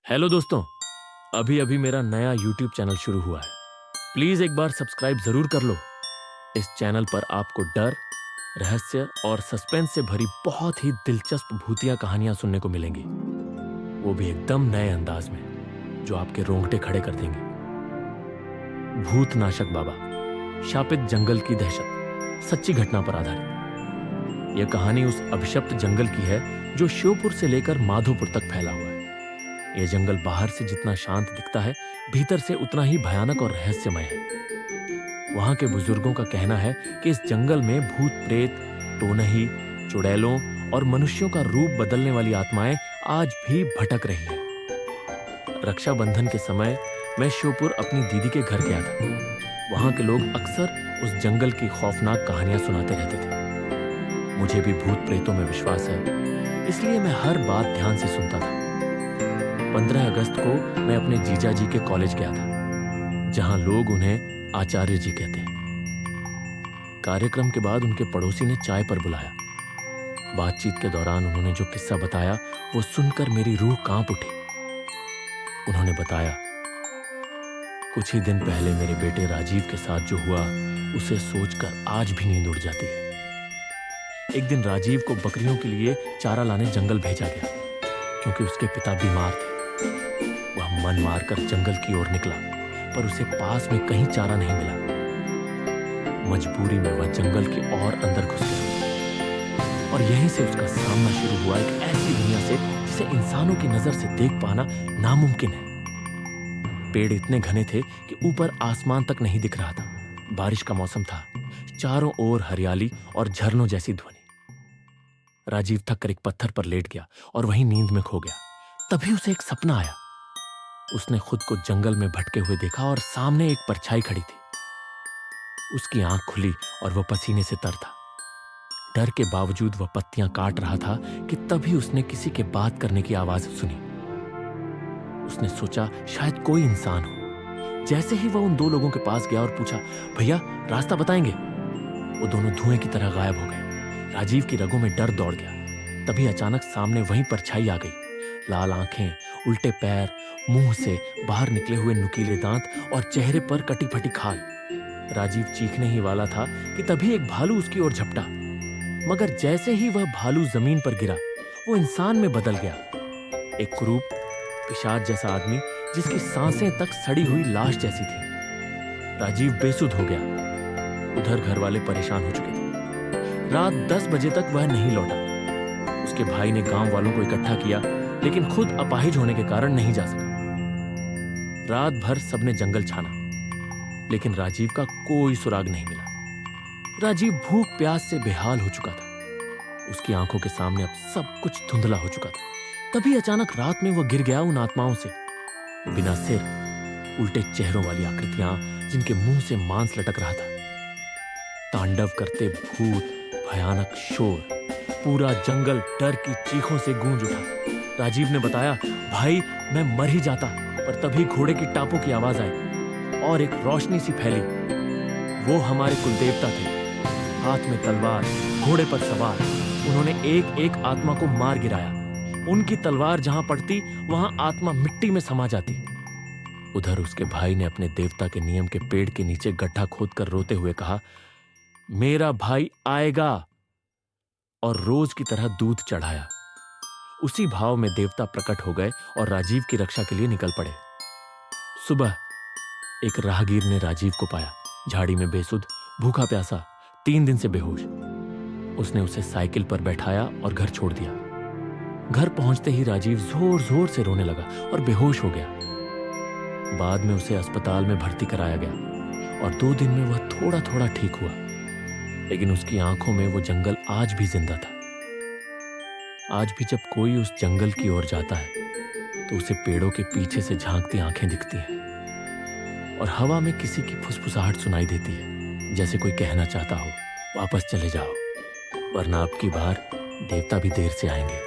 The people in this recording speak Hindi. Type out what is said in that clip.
हेलो दोस्तों, अभी अभी मेरा नया YouTube चैनल शुरू हुआ है। प्लीज एक बार सब्सक्राइब जरूर कर लो। इस चैनल पर आपको डर, रहस्य और सस्पेंस से भरी बहुत ही दिलचस्प भूतिया कहानियां सुनने को मिलेंगी, वो भी एकदम नए अंदाज में, जो आपके रोंगटे खड़े कर देंगे। भूतनाशक बाबा, शापित जंगल की दहशत, सच्ची घटना पर आधारित। यह कहानी उस अभिशप्त जंगल की है जो श्योपुर से लेकर माधोपुर तक फैला हुआ है। यह जंगल बाहर से जितना शांत दिखता है, भीतर से उतना ही भयानक और रहस्यमय है। वहां के बुजुर्गों का कहना है कि इस जंगल में भूत प्रेत, टोनही, चुड़ैलों और मनुष्यों का रूप बदलने वाली आत्माएं आज भी भटक रही हैं। रक्षाबंधन के समय मैं श्योपुर अपनी दीदी के घर गया था। वहां के लोग अक्सर उस जंगल की खौफनाक कहानियां सुनाते रहते थे। मुझे भी भूत प्रेतों में विश्वास है, इसलिए मैं हर बात ध्यान से सुनता था। 15 अगस्त को मैं अपने जीजा जी के कॉलेज गया था, जहां लोग उन्हें आचार्य जी कहते हैं। कार्यक्रम के बाद उनके पड़ोसी ने चाय पर बुलाया। बातचीत के दौरान उन्होंने जो किस्सा बताया, वो सुनकर मेरी रूह कांप उठी। उन्होंने बताया, कुछ ही दिन पहले मेरे बेटे राजीव के साथ जो हुआ, उसे सोचकर आज भी नींद उड़ जाती है। एक दिन राजीव को बकरियों के लिए चारा लाने जंगल भेजा गया, क्योंकि उसके पिता बीमार थे। वह मन मारकर जंगल की ओर निकला, पर उसे पास में कहीं चारा नहीं मिला। मजबूरी में वह जंगल के और अंदर घुस गया, और यहीं से उसका सामना शुरू हुआ एक ऐसी दुनिया से जिसे इंसानों की नजर से देख पाना नामुमकिन है। पेड़ इतने घने थे कि ऊपर आसमान तक नहीं दिख रहा था। बारिश का मौसम था, चारों ओर हरियाली और झरनों जैसी ध्वनि। राजीव थक कर एक पत्थर पर लेट गया और वहीं नींद में खो गया। तभी उसे एक सपना आया। उसने खुद को जंगल में भटके हुए देखा और सामने एक परछाई खड़ी थी। उसकी आंख खुली और वह पसीने से तर था। डर के बावजूद वह पत्तियां काट रहा था कि तभी उसने किसी के बात करने की आवाज सुनी। उसने सोचा शायद कोई इंसान हो। जैसे ही वह उन दो लोगों के पास गया और पूछा, भैया रास्ता बताएंगे? वो दोनों धुएं की तरह गायब हो गए। राजीव की रगों में डर दौड़ गया। तभी अचानक सामने वहीं परछाई आ गई। लाल आंखें, उल्टे पैर, मुंह से बाहर निकले हुए नुकीले दांत और चेहरे पर कटी फटी खाल। राजीव चीखने ही वाला था कि तभी एक भालू उसकी ओर झपटा, मगर जैसे ही वह भालू जमीन पर गिरा, वो इंसान में बदल गया। एक कुरूप, पिशाच जैसा आदमी जिसकी सांसें तक सड़ी हुई लाश जैसी थी। राजीव बेसुध हो गया। उधर घर वाले परेशान हो चुके थे। रात 10 बजे तक वह नहीं लौटा। उसके भाई ने गांव वालों को इकट्ठा किया, लेकिन खुद अपाहिज होने के कारण नहीं जा सका। रात भर सबने जंगल छाना, लेकिन राजीव का कोई सुराग नहीं मिला। राजीव भूख प्यास से बेहाल हो चुका था। उसकी आंखों के सामने अब सब कुछ धुंधला हो चुका था। तभी अचानक रात में वह गिर गया उन आत्माओं से। बिना सिर, उल्टे चेहरों वाली आकृतियां जिनके मुंह से मांस लटक रहा था। तांडव करते भूत, भयानक शोर, पूरा जंगल डर की चीखों से गूंज उठा। राजीव ने बताया, भाई मैं मर ही जाता, पर तभी घोड़े की टापों की आवाज आई और एक रोशनी सी फैली। वो हमारे कुलदेवता थे, हाथ में तलवार, घोड़े पर सवार। उन्होंने एक एक आत्मा को मार गिराया। उनकी तलवार जहां पड़ती, वहां आत्मा मिट्टी में समा जाती। उधर उसके भाई ने अपने देवता के नियम के पेड़ के नीचे गड्ढा खोदकर रोते हुए कहा, मेरा भाई आएगा, और रोज की तरह दूध चढ़ाया। उसी भाव में देवता प्रकट हो गए और राजीव की रक्षा के लिए निकल पड़े। सुबह एक राहगीर ने राजीव को पाया, झाड़ी में बेसुध, भूखा प्यासा, 3 दिन से बेहोश। उसने उसे साइकिल पर बैठाया और घर छोड़ दिया। घर पहुंचते ही राजीव जोर जोर से रोने लगा और बेहोश हो गया। बाद में उसे अस्पताल में भर्ती कराया गया और 2 दिन में वह थोड़ा थोड़ा ठीक हुआ, लेकिन उसकी आंखों में वो जंगल आज भी जिंदा था। आज भी जब कोई उस जंगल की ओर जाता है, तो उसे पेड़ों के पीछे से झांकती आंखें दिखती हैं, और हवा में किसी की फुसफुसाहट सुनाई देती है, जैसे कोई कहना चाहता हो, वापस चले जाओ, वरना अब की बार देवता भी देर से आएंगे।